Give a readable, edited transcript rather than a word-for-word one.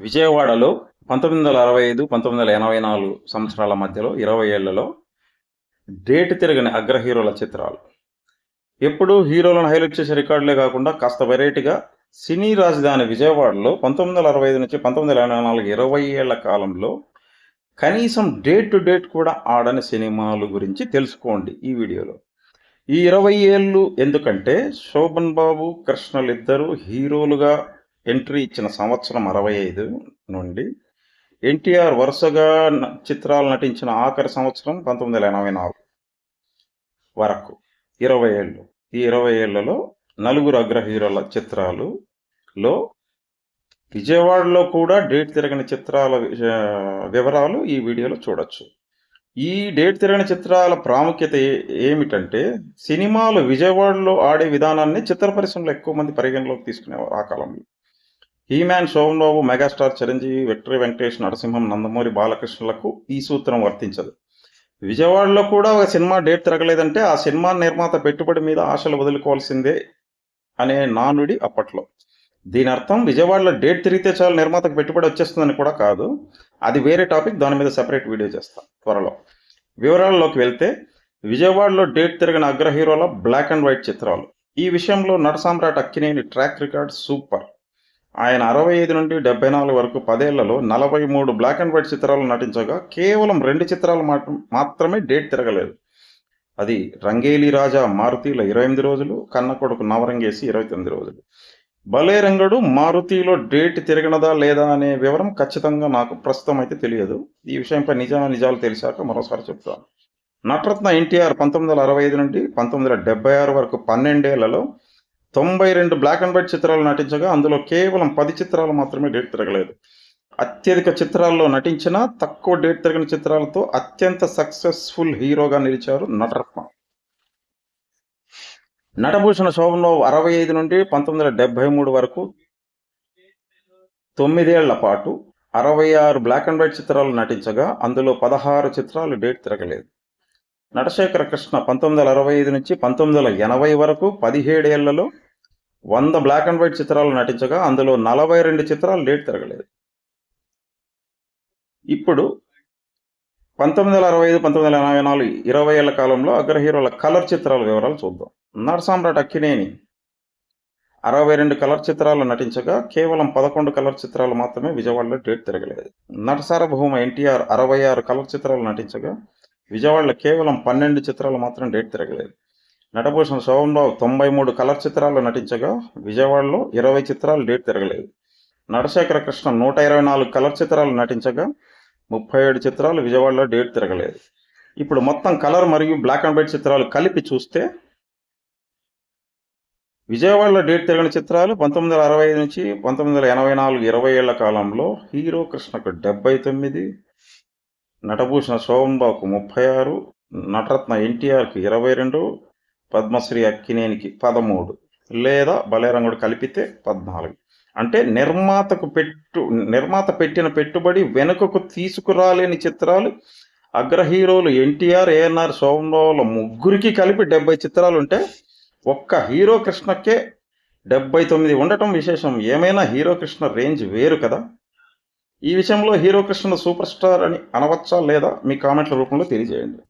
విజయవాడలో 1965, 1984 సంవత్సరాల మధ్యలో 20 ఏళ్లలో డేట్ తిరగని అగ్ర హీరోల చిత్రాలు. ఎప్పుడూ హీరోలను హైలైట్ చేసే రికార్డులే కాకుండా కాస్త వెరైటీగా సినీ రాజధాని విజయవాడలో 1965 నుంచి 1984 20 ఏళ్ల కాలంలో కనీసం డేట్ టు డేట్ కూడా ఆడని సినిమాలు గురించి తెలుసుకోండి ఈ వీడియోలో. ఈ 20 ఏళ్ళు ఎందుకంటే శోభన్ బాబు, కృష్ణలిద్దరూ హీరోలుగా ఎంట్రీ ఇచ్చిన సంవత్సరం 65 నుండి ఎన్టీఆర్ వరుసగా చిత్రాలు నటించిన ఆఖరి సంవత్సరం 1984 వరకు 20 ఏళ్ళు. ఈ 20 ఏళ్లలో నలుగురు అగ్ర హీరోల చిత్రాలులో విజయవాడలో కూడా డేట్ తిరగని చిత్రాల వివరాలు ఈ వీడియోలో చూడొచ్చు. ఈ డేట్ తిరగని చిత్రాల ప్రాముఖ్యత ఏమిటంటే సినిమాలు విజయవాడలో ఆడే విధానాన్ని చిత్ర పరిశ్రమలో ఎక్కువ మంది పరిగణలోకి తీసుకునేవారు ఆ కాలంలో. హీమ్యాన్, శోభన్ బాబు, మెగాస్టార్ చిరంజీవి, విక్టరీ వెంకటేష్, నరసింహం, నందమూరి బాలకృష్ణలకు ఈ సూత్రం వర్తించదు. విజయవాడలో కూడా ఒక సినిమా డేట్ తిరగలేదంటే ఆ సినిమా నిర్మాత పెట్టుబడి మీద ఆశలు వదులుకోవాల్సిందే అనే నానుడి అప్పట్లో. దీని అర్థం విజయవాడలో డేట్ తిరిగితే చాలు నిర్మాతకు పెట్టుబడి వచ్చేస్తుందని కూడా కాదు. అది వేరే టాపిక్, దాని మీద సెపరేట్ వీడియో చేస్తాం త్వరలో. వివరాల్లోకి వెళ్తే విజయవాడలో డేట్ తిరగిన అగ్ర హీరోల బ్లాక్ అండ్ వైట్ చిత్రాలు. ఈ విషయంలో నట సామ్రాట్ అక్కినేని ట్రాక్ రికార్డ్ సూపర్. ఆయన 65 నుండి 74 వరకు 10 ఏళ్లలో 43 బ్లాక్ అండ్ వైట్ చిత్రాలు నటించగా కేవలం 2 చిత్రాలు మాత్రమే డేట్ తిరగలేదు. అది రంగేలి రాజా మారుతిలో 28 రోజులు, కన్న కొడుకు నవరంగేసి 29 రోజులు. భలే రంగడు మారుతిలో డేట్ తిరగనదా లేదా అనే వివరం ఖచ్చితంగా నాకు ప్రస్తుతం అయితే తెలియదు. ఈ విషయంపై నిజాలు తెలిసాక మరోసారి చెప్తాను. నటరత్న ఎన్టీఆర్ 1965 నుండి 1976 వరకు 12 ఏళ్లలో 92 బ్లాక్ అండ్ వైట్ చిత్రాలు నటించగా అందులో కేవలం 10 చిత్రాలు మాత్రమే డేట్ తిరగలేదు. అత్యధిక చిత్రాల్లో నటించిన తక్కువ డేట్ తిరగని చిత్రాలతో అత్యంత సక్సెస్ఫుల్ హీరోగా నిలిచారు నటరత్న. నటభూషణ శోభన్ బాబు 65 నుండి 1973 వరకు 9 ఏళ్ల పాటు 66 బ్లాక్ అండ్ వైట్ చిత్రాలు నటించగా అందులో 16 చిత్రాలు డేట్ తిరగలేదు. నటశేఖర కృష్ణ 1965 నుంచి 1980 వరకు 17 ఏళ్లలో 100 బ్లాక్ అండ్ వైట్ చిత్రాలు నటించగా అందులో 42 చిత్రాలు డేట్ తిరగలేదు. ఇప్పుడు 1965, 1984 20 ఏళ్ల కాలంలో అగ్ర హీరోల కలర్ చిత్రాల వివరాలు చూద్దాం. నట సామ్రాట్ అక్కినేని 62 కలర్ చిత్రాలు నటించగా కేవలం 11 కలర్ చిత్రాలు మాత్రమే విజయవాడలో డేట్ తిరగలేదు. నట సార్వభౌమ ఎన్టీఆర్ 66 కలర్ చిత్రాలు నటించగా విజయవాడలో కేవలం 12 చిత్రాలు మాత్రం డేట్ తిరగలేదు. నటభూషణ శోభన్ బాబు 93 కలర్ చిత్రాలు నటించగా విజయవాడలో 20 చిత్రాలు డేట్ తిరగలేదు. నటశేఖర కృష్ణ 124 కలర్ చిత్రాలు నటించగా 37 చిత్రాలు విజయవాడలో డేట్ తిరగలేదు. ఇప్పుడు మొత్తం కలర్ మరియు బ్లాక్ అండ్ వైట్ చిత్రాలు కలిపి చూస్తే విజయవాడలో డేట్ తిరగని చిత్రాలు 1965 నుంచి 1984 20 ఏళ్ల కాలంలో హీరో కృష్ణకు 79, నటభూషణ శోభన్ బాబుకు 36, నటరత్న ఎన్టీఆర్కి 22, పద్మశ్రీ అక్కినేనికి 13 లేదా బలేరంగుడు కలిపితే 14. అంటే నిర్మాత పెట్టిన పెట్టుబడి వెనుకకు తీసుకురాలేని చిత్రాలు అగ్ర హీరోలు ఎన్టీఆర్, ఏఎన్ఆర్, శోభన్ బాబుల ముగ్గురికి కలిపి 70 చిత్రాలు ఉంటే ఒక్క హీరో కృష్ణకే 79 ఉండటం విశేషం. ఏమైనా హీరో కృష్ణ రేంజ్ వేరు కదా. ఈ విషయంలో హీరో కృష్ణ సూపర్ స్టార్ అని అనవచ్చా లేదా మీ కామెంట్ల రూపంలో తెలియజేయండి.